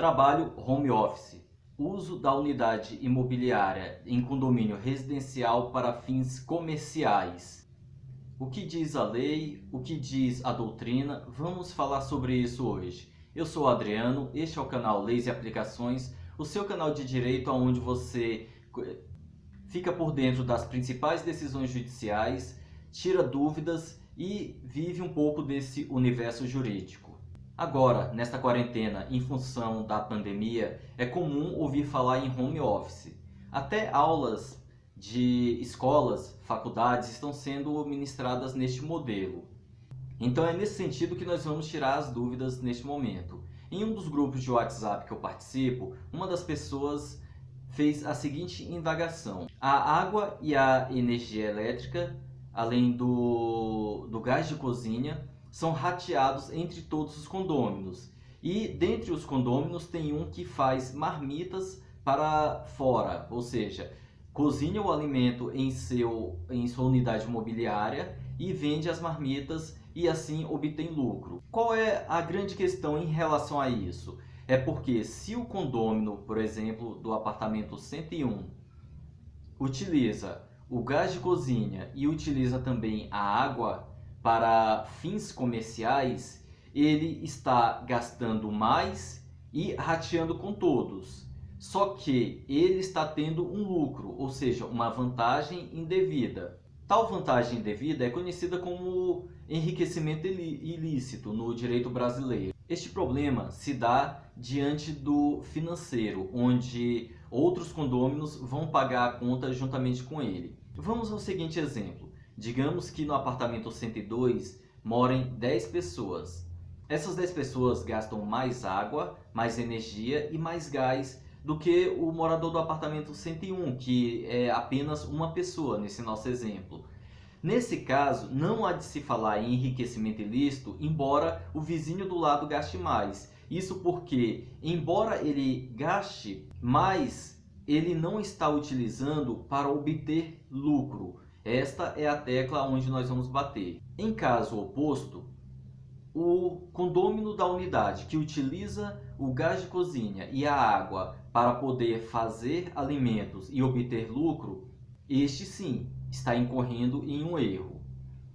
Trabalho home office. Uso da unidade imobiliária em condomínio residencial para fins comerciais. O que diz a lei? O que diz a doutrina? Vamos falar sobre isso hoje. Eu sou o Adriano, este é o canal Leis e Aplicações, o seu canal de direito onde você fica por dentro das principais decisões judiciais, tira dúvidas e vive um pouco desse universo jurídico. Agora, nesta quarentena, em função da pandemia, é comum ouvir falar em home office. Até aulas de escolas, faculdades estão sendo ministradas neste modelo. Então é nesse sentido que nós vamos tirar as dúvidas neste momento. Em um dos grupos de WhatsApp que eu participo, uma das pessoas fez a seguinte indagação: a água e a energia elétrica, além do gás de cozinha, são rateados entre todos os condôminos. E dentre os condôminos tem um que faz marmitas para fora, ou seja, cozinha o alimento em sua unidade imobiliária e vende as marmitas e assim obtém lucro. Qual é a grande questão em relação a isso? É porque se o condômino, por exemplo, do apartamento 101, utiliza o gás de cozinha e utiliza também a água para fins comerciais, ele está gastando mais e rateando com todos. Só que ele está tendo um lucro, ou seja, uma vantagem indevida. Tal vantagem indevida é conhecida como enriquecimento ilícito no direito brasileiro. Este problema se dá diante do financeiro, onde outros condôminos vão pagar a conta juntamente com ele. Vamos ao seguinte exemplo. Digamos que no apartamento 102 morem 10 pessoas. Essas 10 pessoas gastam mais água, mais energia e mais gás do que o morador do apartamento 101, que é apenas uma pessoa nesse nosso exemplo. Nesse caso, não há de se falar em enriquecimento ilícito, embora o vizinho do lado gaste mais. Isso porque, embora ele gaste mais, ele não está utilizando para obter lucro. Esta é a tecla onde nós vamos bater. Em caso oposto, o condômino da unidade que utiliza o gás de cozinha e a água para poder fazer alimentos e obter lucro, este sim está incorrendo em um erro.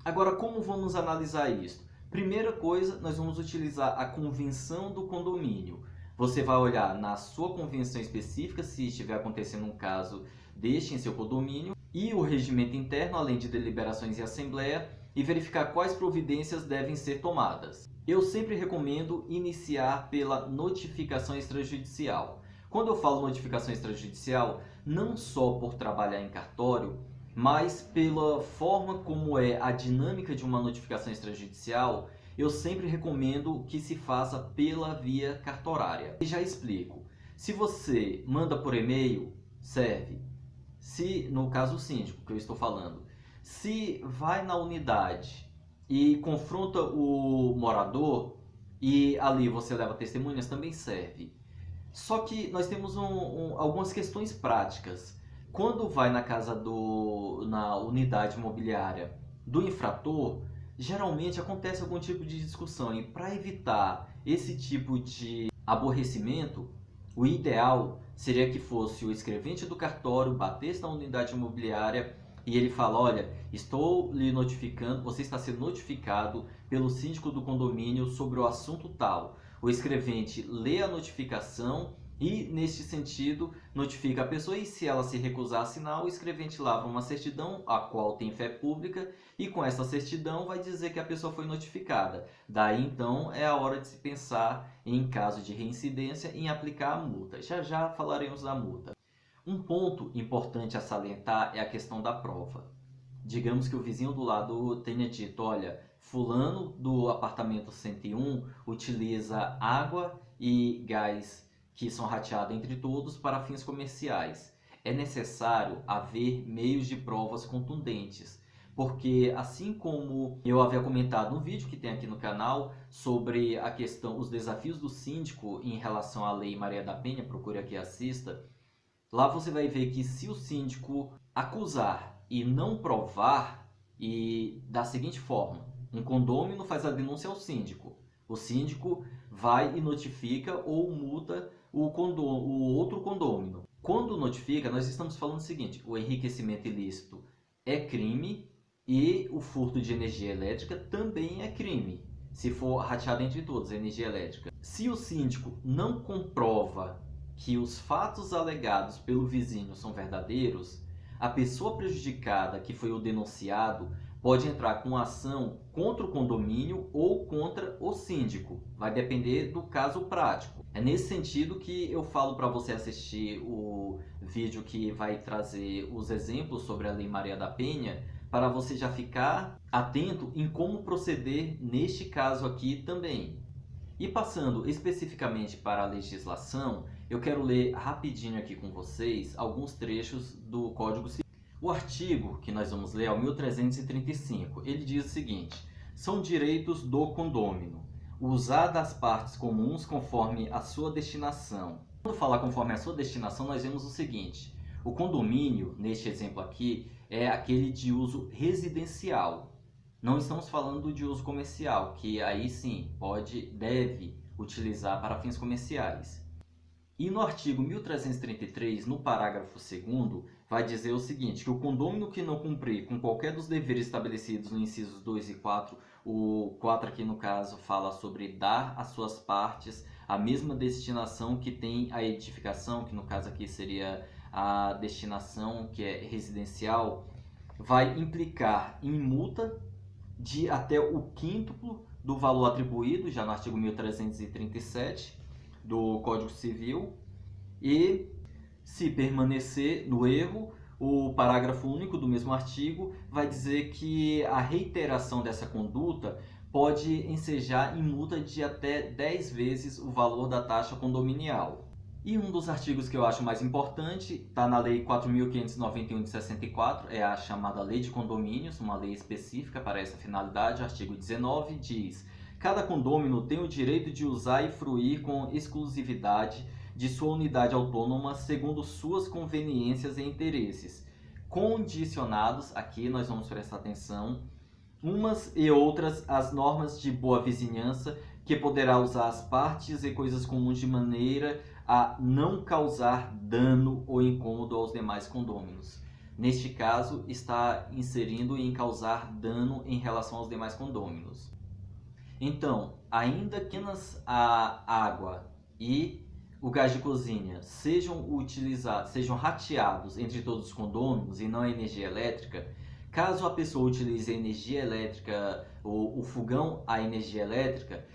Agora, como vamos analisar isso? Primeira coisa, nós vamos utilizar a convenção do condomínio. Você vai olhar na sua convenção específica, se estiver acontecendo um caso deste em seu condomínio, e o regimento interno, além de deliberações e assembleia, e verificar quais providências devem ser tomadas. Eu sempre recomendo iniciar pela notificação extrajudicial. Quando eu falo notificação extrajudicial, não só por trabalhar em cartório, mas pela forma como é a dinâmica de uma notificação extrajudicial, eu sempre recomendo que se faça pela via cartorária. E já explico. Se você manda por e-mail, serve. Se, no caso síndico que eu estou falando, se vai na unidade e confronta o morador e ali você leva testemunhas, também serve. Só que nós temos algumas questões práticas. Quando vai na unidade imobiliária do infrator, geralmente acontece algum tipo de discussão. E para evitar esse tipo de aborrecimento, o ideal seria que fosse o escrevente do cartório batesse na unidade imobiliária e ele fala: olha, estou lhe notificando, você está sendo notificado pelo síndico do condomínio sobre o assunto tal. O escrevente lê a notificação e, neste sentido, notifica a pessoa, e se ela se recusar a assinar, o escrevente lavra uma certidão, a qual tem fé pública, e com essa certidão vai dizer que a pessoa foi notificada. Daí, então, é a hora de se pensar, em caso de reincidência, em aplicar a multa. Já já falaremos da multa. Um ponto importante a salientar é a questão da prova. Digamos que o vizinho do lado tenha dito: olha, fulano do apartamento 101 utiliza água e gás que são rateados entre todos para fins comerciais. É necessário haver meios de provas contundentes, porque assim como eu havia comentado no vídeo que tem aqui no canal sobre a questão, os desafios do síndico em relação à Lei Maria da Penha, procure aqui e assista, lá você vai ver que se o síndico acusar e não provar, e da seguinte forma: um condômino faz a denúncia ao síndico, o síndico vai e notifica ou multa o outro condômino. Quando notifica, nós estamos falando o seguinte: o enriquecimento ilícito é crime e o furto de energia elétrica também é crime, se for rateado entre todos a energia elétrica. Se o síndico não comprova que os fatos alegados pelo vizinho são verdadeiros, a pessoa prejudicada, que foi o denunciado, pode entrar com ação contra o condomínio ou contra o síndico. Vai depender do caso prático. É nesse sentido que eu falo para você assistir o vídeo que vai trazer os exemplos sobre a Lei Maria da Penha, para você já ficar atento em como proceder neste caso aqui também. E passando especificamente para a legislação, eu quero ler rapidinho aqui com vocês alguns trechos do Código Civil. O artigo que nós vamos ler é o 1335. Ele diz o seguinte: são direitos do condômino usar das partes comuns conforme a sua destinação. Quando falar conforme a sua destinação, nós vemos o seguinte: o condomínio, neste exemplo aqui, é aquele de uso residencial. Não estamos falando de uso comercial, que aí sim deve utilizar para fins comerciais. E no artigo 1333, no parágrafo 2º, vai dizer o seguinte: que o condômino que não cumprir com qualquer dos deveres estabelecidos no incisos 2 e 4, o 4 aqui no caso fala sobre dar às suas partes a mesma destinação que tem a edificação, que no caso aqui seria a destinação que é residencial, vai implicar em multa de até o quíntuplo do valor atribuído, já no artigo 1337 do Código Civil. E se permanecer no erro, o parágrafo único do mesmo artigo vai dizer que a reiteração dessa conduta pode ensejar em multa de até 10 vezes o valor da taxa condominial. E um dos artigos que eu acho mais importante está na Lei 4.591 de 64, é a chamada Lei de Condomínios, uma lei específica para essa finalidade. O artigo 19 diz: cada condômino tem o direito de usar e fruir com exclusividade de sua unidade autônoma segundo suas conveniências e interesses, condicionados, aqui nós vamos prestar atenção, umas e outras as normas de boa vizinhança, que poderá usar as partes e coisas comuns de maneira a não causar dano ou incômodo aos demais condôminos. Neste caso, está inserindo em causar dano em relação aos demais condôminos. Então, ainda que a água e o gás de cozinha sejam rateados entre todos os condôminos e não a energia elétrica, caso a pessoa utilize a energia elétrica, o fogão a energia elétrica,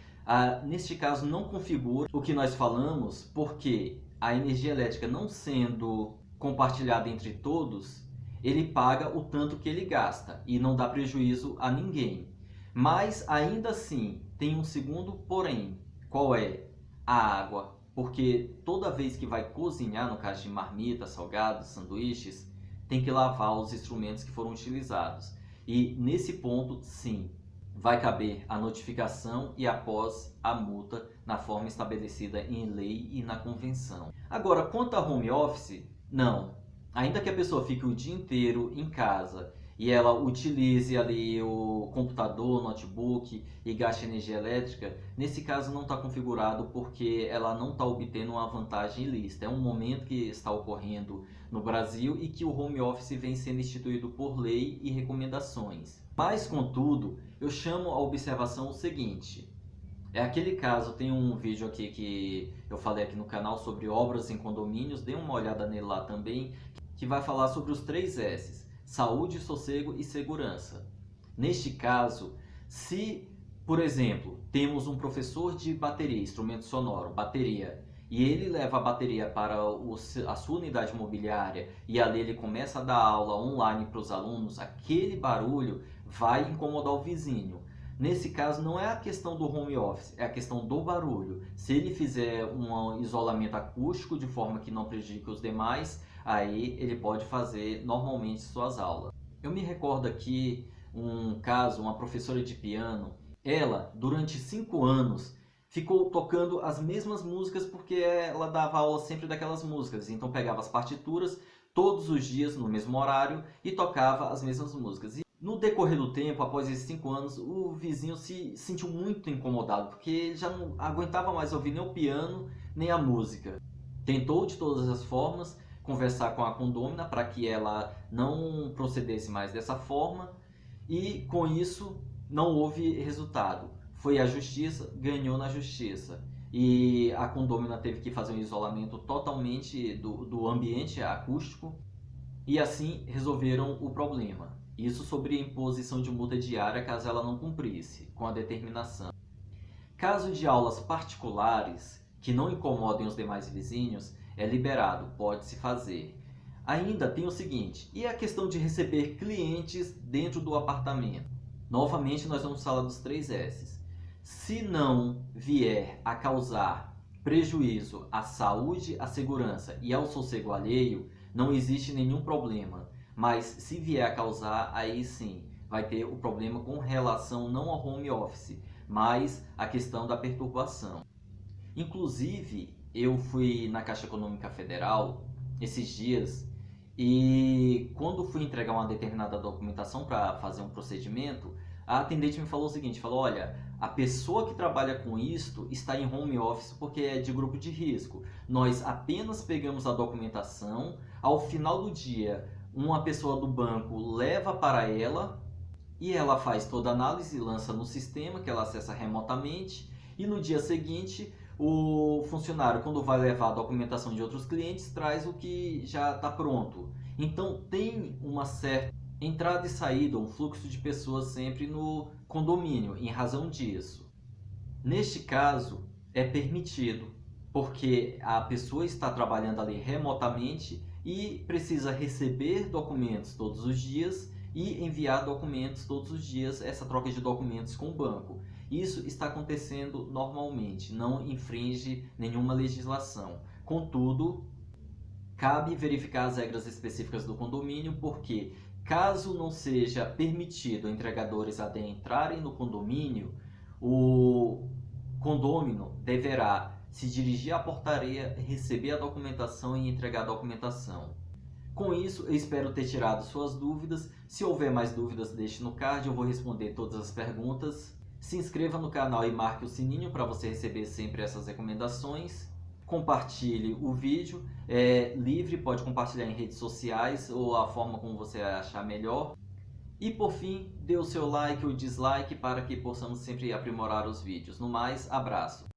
neste caso não configura o que nós falamos, porque a energia elétrica não sendo compartilhada entre todos, ele paga o tanto que ele gasta e não dá prejuízo a ninguém. Mas ainda assim tem um segundo porém. Qual é? A água. Porque toda vez que vai cozinhar, no caso de marmita, salgados, sanduíches, tem que lavar os instrumentos que foram utilizados. E nesse ponto, sim, vai caber a notificação e após a multa na forma estabelecida em lei e na convenção. Agora, quanto a home office, não. Ainda que a pessoa fique o dia inteiro em casa e ela utilize ali o computador, notebook e gaste energia elétrica, nesse caso não está configurado porque ela não está obtendo uma vantagem ilícita. É um momento que está ocorrendo no Brasil e que o home office vem sendo instituído por lei e recomendações. Mas, contudo, eu chamo a observação o seguinte: é aquele caso, tem um vídeo aqui que eu falei aqui no canal sobre obras em condomínios, dê uma olhada nele lá também, que vai falar sobre os 3 S's: saúde, sossego e segurança. Neste caso, se, por exemplo, temos um professor de bateria, instrumento sonoro, bateria, e ele leva a bateria para a sua unidade imobiliária e ali ele começa a dar aula online para os alunos, aquele barulho vai incomodar o vizinho. Nesse caso, não é a questão do home office, é a questão do barulho. Se ele fizer um isolamento acústico de forma que não prejudique os demais, aí ele pode fazer normalmente suas aulas. Eu me recordo aqui um caso, uma professora de piano, ela durante 5 anos ficou tocando as mesmas músicas porque ela dava aula sempre daquelas músicas, então pegava as partituras todos os dias no mesmo horário e tocava as mesmas músicas. No decorrer do tempo, após esses 5 anos, o vizinho se sentiu muito incomodado, porque ele já não aguentava mais ouvir nem o piano, nem a música. Tentou de todas as formas conversar com a condômina para que ela não procedesse mais dessa forma, e com isso não houve resultado. Foi à justiça, ganhou na justiça. E a condômina teve que fazer um isolamento totalmente do ambiente acústico, e assim resolveram o problema. Isso sobre a imposição de multa diária caso ela não cumprisse com a determinação. Caso de aulas particulares que não incomodem os demais vizinhos, é liberado, pode-se fazer. Ainda tem o seguinte, e a questão de receber clientes dentro do apartamento? Novamente nós vamos falar dos 3 S's. Se não vier a causar prejuízo à saúde, à segurança e ao sossego alheio, não existe nenhum problema. Mas se vier a causar, aí sim, vai ter o problema com relação não ao home office, mas a questão da perturbação. Inclusive, eu fui na Caixa Econômica Federal esses dias e quando fui entregar uma determinada documentação para fazer um procedimento, a atendente me falou o seguinte, falou, olha, a pessoa que trabalha com isto está em home office porque é de grupo de risco. Nós apenas pegamos a documentação, ao final do dia, uma pessoa do banco leva para ela e ela faz toda a análise, lança no sistema que ela acessa remotamente e no dia seguinte o funcionário, quando vai levar a documentação de outros clientes, traz o que já está pronto. Então tem uma certa entrada e saída, um fluxo de pessoas sempre no condomínio, em razão disso. Neste caso, é permitido, porque a pessoa está trabalhando ali remotamente e precisa receber documentos todos os dias e enviar documentos todos os dias, essa troca de documentos com o banco. Isso está acontecendo normalmente, não infringe nenhuma legislação. Contudo, cabe verificar as regras específicas do condomínio, porque caso não seja permitido entregadores adentrarem no condomínio, o condômino deverá se dirigir à portaria, receber a documentação e entregar a documentação. Com isso, eu espero ter tirado suas dúvidas. Se houver mais dúvidas, deixe no card, eu vou responder todas as perguntas. Se inscreva no canal e marque o sininho para você receber sempre essas recomendações. Compartilhe o vídeo, é livre, pode compartilhar em redes sociais ou a forma como você achar melhor. E por fim, dê o seu like ou dislike para que possamos sempre aprimorar os vídeos. No mais, abraço!